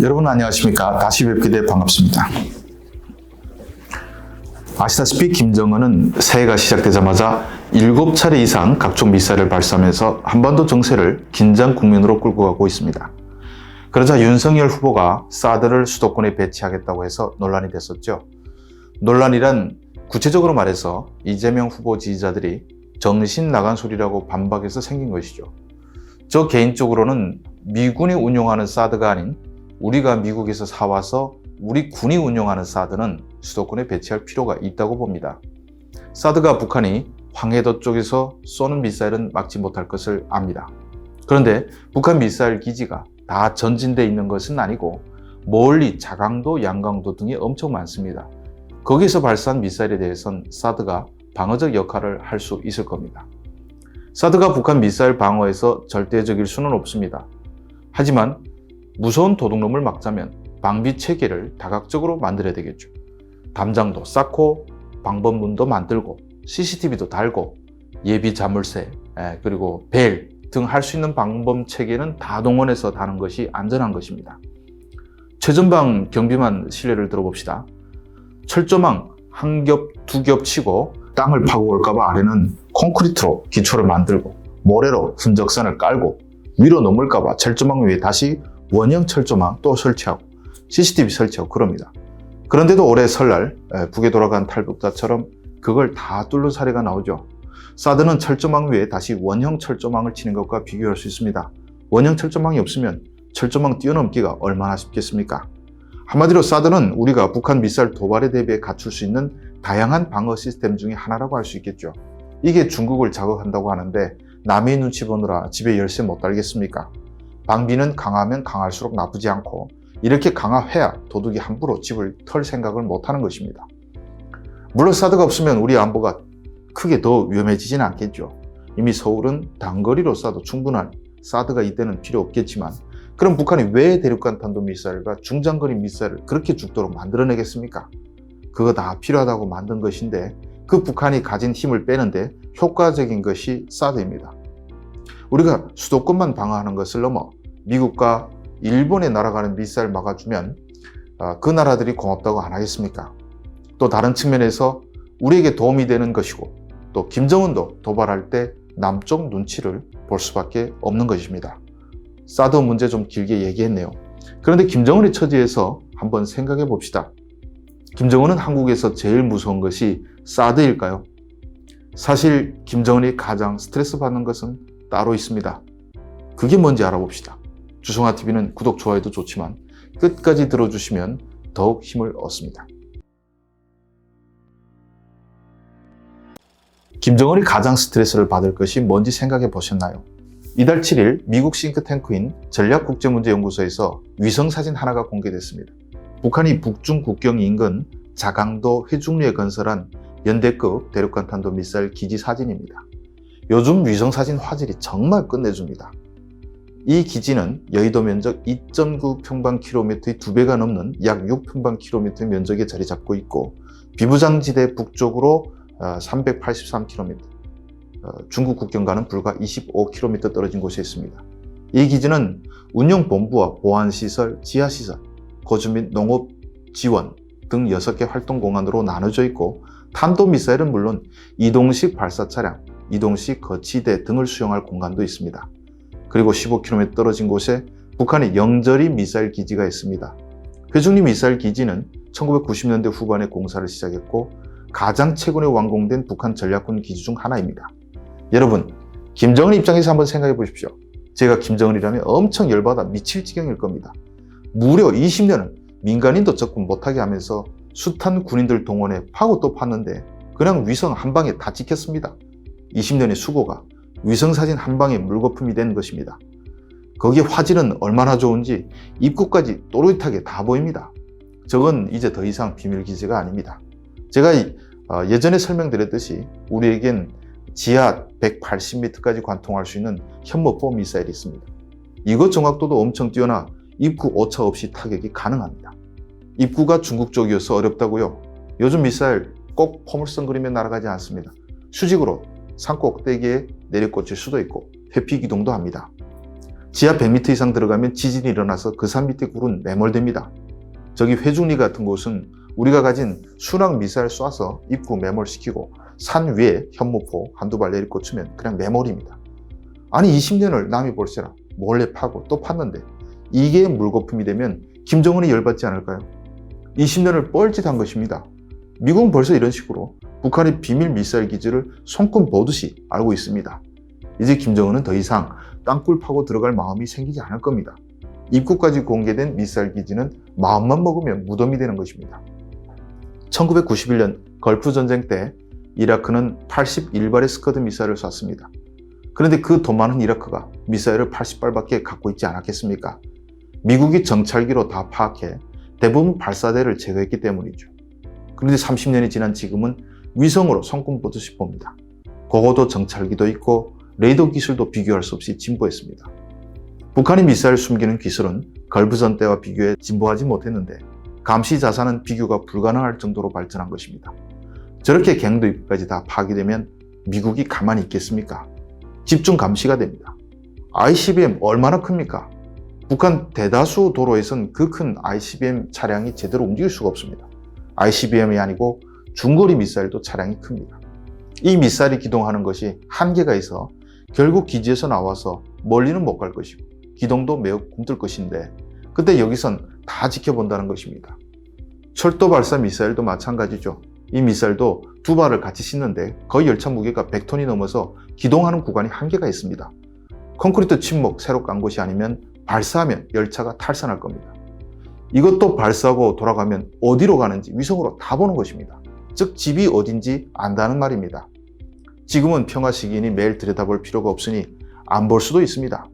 여러분 안녕하십니까. 다시 뵙게 돼 반갑습니다. 아시다시피 김정은은 새해가 시작되자마자 7차례 이상 각종 미사일을 발사하면서 한반도 정세를 긴장 국면으로 끌고 가고 있습니다. 그러자 윤석열 후보가 사드를 수도권에 배치하겠다고 해서 논란이 됐었죠. 논란이란 구체적으로 말해서 이재명 후보 지지자들이 정신 나간 소리라고 반박해서 생긴 것이죠. 저 개인적으로는 미군이 운용하는 사드가 아닌 우리가 미국에서 사와서 우리 군이 운용하는 사드는 수도권에 배치할 필요가 있다고 봅니다. 사드가 북한이 황해도 쪽에서 쏘는 미사일은 막지 못할 것을 압니다. 그런데 북한 미사일 기지가 다 전진돼 있는 것은 아니고 멀리 자강도, 양강도 등이 엄청 많습니다. 거기서 발사한 미사일에 대해서는 사드가 방어적 역할을 할 수 있을 겁니다. 사드가 북한 미사일 방어에서 절대적일 수는 없습니다. 하지만 무서운 도둑놈을 막자면 방비 체계를 다각적으로 만들어야 되겠죠. 담장도 쌓고 방범문도 만들고 CCTV도 달고 예비 자물쇠 그리고 벨 등 할 수 있는 방범 체계는 다 동원해서 다는 것이 안전한 것입니다. 최전방 경비만 실례를 들어봅시다. 철조망 한 겹, 두 겹 치고 땅을 파고 올까봐 아래는 콘크리트로 기초를 만들고 모래로 흔적선을 깔고 위로 넘을까봐 철조망 위에 다시 원형 철조망 또 설치하고 CCTV 설치하고 그럽니다. 그런데도 올해 설날 북에 돌아간 탈북자처럼 그걸 다 뚫는 사례가 나오죠. 사드는 철조망 위에 다시 원형 철조망을 치는 것과 비교할 수 있습니다. 원형 철조망이 없으면 철조망 뛰어넘기가 얼마나 쉽겠습니까? 한마디로 사드는 우리가 북한 미사일 도발에 대비해 갖출 수 있는 다양한 방어 시스템 중에 하나라고 할 수 있겠죠. 이게 중국을 자극한다고 하는데 남의 눈치 보느라 집에 열쇠 못 달겠습니까? 방비는 강하면 강할수록 나쁘지 않고 이렇게 강화해야 도둑이 함부로 집을 털 생각을 못하는 것입니다. 물론 사드가 없으면 우리 안보가 크게 더 위험해지진 않겠죠. 이미 서울은 단거리로 쏴도 충분한 사드가 이때는 필요 없겠지만 그럼 북한이 왜 대륙간 탄도 미사일과 중장거리 미사일을 그렇게 죽도록 만들어내겠습니까? 그거 다 필요하다고 만든 것인데 그 북한이 가진 힘을 빼는데 효과적인 것이 사드입니다. 우리가 수도권만 방어하는 것을 넘어 미국과 일본에 날아가는 미사일 막아주면 그 나라들이 고맙다고 안 하겠습니까? 또 다른 측면에서 우리에게 도움이 되는 것이고 또 김정은도 도발할 때 남쪽 눈치를 볼 수밖에 없는 것입니다. 사드 문제 좀 길게 얘기했네요. 그런데 김정은의 처지에서 한번 생각해 봅시다. 김정은은 한국에서 제일 무서운 것이 사드일까요? 사실 김정은이 가장 스트레스 받는 것은 따로 있습니다. 그게 뭔지 알아봅시다. 주성아TV는 구독, 좋아요도 좋지만 끝까지 들어주시면 더욱 힘을 얻습니다. 김정은이 가장 스트레스를 받을 것이 뭔지 생각해 보셨나요? 이달 7일 미국 싱크탱크인 전략국제문제연구소에서 위성사진 하나가 공개됐습니다. 북한이 북중 국경 인근 자강도 회중루에 건설한 연대급 대륙간 탄도 미사일 기지 사진입니다. 요즘 위성사진 화질이 정말 끝내줍니다. 이 기지는 여의도 면적 2.9 평방킬로미터의 2배가 넘는 약 6평방킬로미터의 면적에 자리 잡고 있고 비무장지대 북쪽으로 383km, 중국 국경과는 불과 25km 떨어진 곳에 있습니다. 이 기지는 운영본부와 보안시설, 지하시설, 거주 및 농업 지원 등 6개 활동공간으로 나눠져 있고 탄도미사일은 물론 이동식 발사차량, 이동식 거치대 등을 수용할 공간도 있습니다. 그리고 15km 떨어진 곳에 북한의 영저리 미사일 기지가 있습니다. 회중리 미사일 기지는 1990년대 후반에 공사를 시작했고 가장 최근에 완공된 북한 전략군 기지 중 하나입니다. 여러분, 김정은 입장에서 한번 생각해 보십시오. 제가 김정은이라면 엄청 열받아 미칠 지경일 겁니다. 무려 20년을 민간인도 접근 못하게 하면서 숱한 군인들 동원해 파고 또 팠는데 그냥 위성 한 방에 다 찍혔습니다. 20년의 수고가 위성사진 한 방에 물거품이 된 것입니다. 거기에 화질은 얼마나 좋은지 입구까지 또렷하게 다 보입니다. 저건 이제 더 이상 비밀기지가 아닙니다. 제가 예전에 설명드렸듯이 우리에겐 지하 180m까지 관통할 수 있는 현무4 미사일이 있습니다. 이것 정확도도 엄청 뛰어나 입구 오차 없이 타격이 가능합니다. 입구가 중국 쪽이어서 어렵다고요? 요즘 미사일 꼭 포물선 그리며 날아가지 않습니다. 수직으로 산 꼭대기에 내려꽂힐 수도 있고 회피 기동도 합니다. 지하 100m 이상 들어가면 지진이 일어나서 그 산 밑에 굴은 매몰됩니다. 저기 회중리 같은 곳은 우리가 가진 순항 미사일 쏴서 입구 매몰시키고 산 위에 현무포 한두 발 내리꽂으면 그냥 매몰입니다. 아니 20년을 남이 볼세라 몰래 파고 또 팠는데 이게 물거품이 되면 김정은이 열받지 않을까요? 20년을 뻘짓한 것입니다. 미국은 벌써 이런 식으로 북한의 비밀 미사일 기지를 손금 보듯이 알고 있습니다. 이제 김정은은 더 이상 땅굴 파고 들어갈 마음이 생기지 않을 겁니다. 입구까지 공개된 미사일 기지는 마음만 먹으면 무덤이 되는 것입니다. 1991년 걸프 전쟁 때 이라크는 81발의 스커드 미사일을 쐈습니다. 그런데 그 돈 많은 이라크가 미사일을 80발밖에 갖고 있지 않았겠습니까? 미국이 정찰기로 다 파악해 대부분 발사대를 제거했기 때문이죠. 그런데 30년이 지난 지금은 위성으로 손금 보듯이 봅니다. 고고도 정찰기도 있고 레이더 기술도 비교할 수 없이 진보했습니다. 북한이 미사일 숨기는 기술은 걸프전 때와 비교해 진보하지 못했는데 감시 자산은 비교가 불가능할 정도로 발전한 것입니다. 저렇게 갱도 입구까지 다 파괴되면 미국이 가만히 있겠습니까? 집중 감시가 됩니다. ICBM 얼마나 큽니까? 북한 대다수 도로에선 그 큰 ICBM 차량이 제대로 움직일 수가 없습니다. ICBM이 아니고 중거리 미사일도 차량이 큽니다. 이 미사일이 기동하는 것이 한계가 있어 결국 기지에서 나와서 멀리는 못 갈 것이고 기동도 매우 굼뜰 것인데 그때 여기선 다 지켜본다는 것입니다. 철도 발사 미사일도 마찬가지죠. 이 미사일도 두 발을 같이 싣는데 거의 열차 무게가 100톤이 넘어서 기동하는 구간이 한계가 있습니다. 콘크리트 침목 새로 깐 곳이 아니면 발사하면 열차가 탈선할 겁니다. 이것도 발사하고 돌아가면 어디로 가는지 위성으로 다 보는 것입니다. 즉 집이 어딘지 안다는 말입니다. 지금은 평화 시기이니 매일 들여다볼 필요가 없으니 안 볼 수도 있습니다.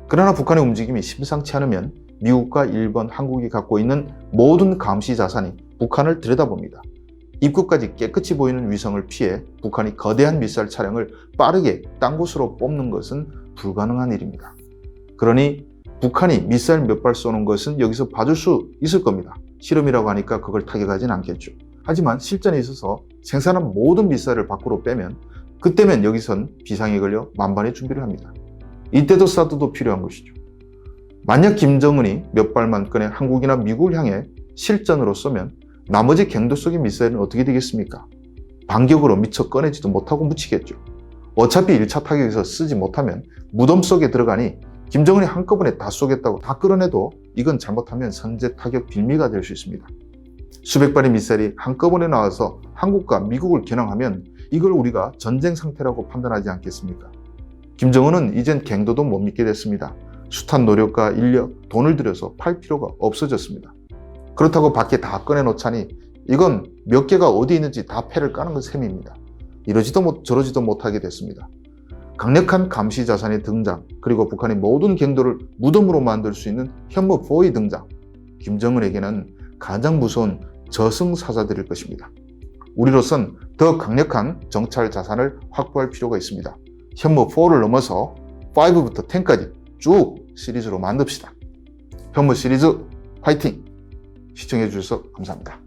그러나 북한의 움직임이 심상치 않으면 미국과 일본, 한국이 갖고 있는 모든 감시 자산이 북한을 들여다봅니다. 입구까지 깨끗이 보이는 위성을 피해 북한이 거대한 미사일 차량을 빠르게 딴 곳으로 뽑는 것은 불가능한 일입니다. 그러니 북한이 미사일 몇 발 쏘는 것은 여기서 봐줄 수 있을 겁니다. 실험이라고 하니까 그걸 타격하진 않겠죠. 하지만 실전에 있어서 생산한 모든 미사일을 밖으로 빼면 그때면 여기선 비상이 걸려 만반의 준비를 합니다. 이때도 사드도 필요한 것이죠. 만약 김정은이 몇 발만 꺼내 한국이나 미국을 향해 실전으로 쏘면 나머지 갱도 속의 미사일은 어떻게 되겠습니까? 반격으로 미처 꺼내지도 못하고 묻히겠죠. 어차피 1차 타격에서 쓰지 못하면 무덤 속에 들어가니 김정은이 한꺼번에 다 쏘겠다고 다 끌어내도 이건 잘못하면 선제 타격 빌미가 될 수 있습니다. 수백 발의 미사일이 한꺼번에 나와서 한국과 미국을 겨냥하면 이걸 우리가 전쟁 상태라고 판단하지 않겠습니까? 김정은은 이젠 갱도도 못 믿게 됐습니다. 숱한 노력과 인력, 돈을 들여서 팔 필요가 없어졌습니다. 그렇다고 밖에 다 꺼내놓자니 이건 몇 개가 어디 있는지 다 패를 까는 것 셈입니다. 이러지도 저러지도 못하게 됐습니다. 강력한 감시 자산의 등장, 그리고 북한의 모든 갱도를 무덤으로 만들 수 있는 현무4의 등장, 김정은에게는 가장 무서운 저승사자들일 것입니다. 우리로선 더 강력한 정찰 자산을 확보할 필요가 있습니다. 현무4를 넘어서 5부터 10까지 쭉 시리즈로 만듭시다. 현무 시리즈 화이팅! 시청해 주셔서 감사합니다.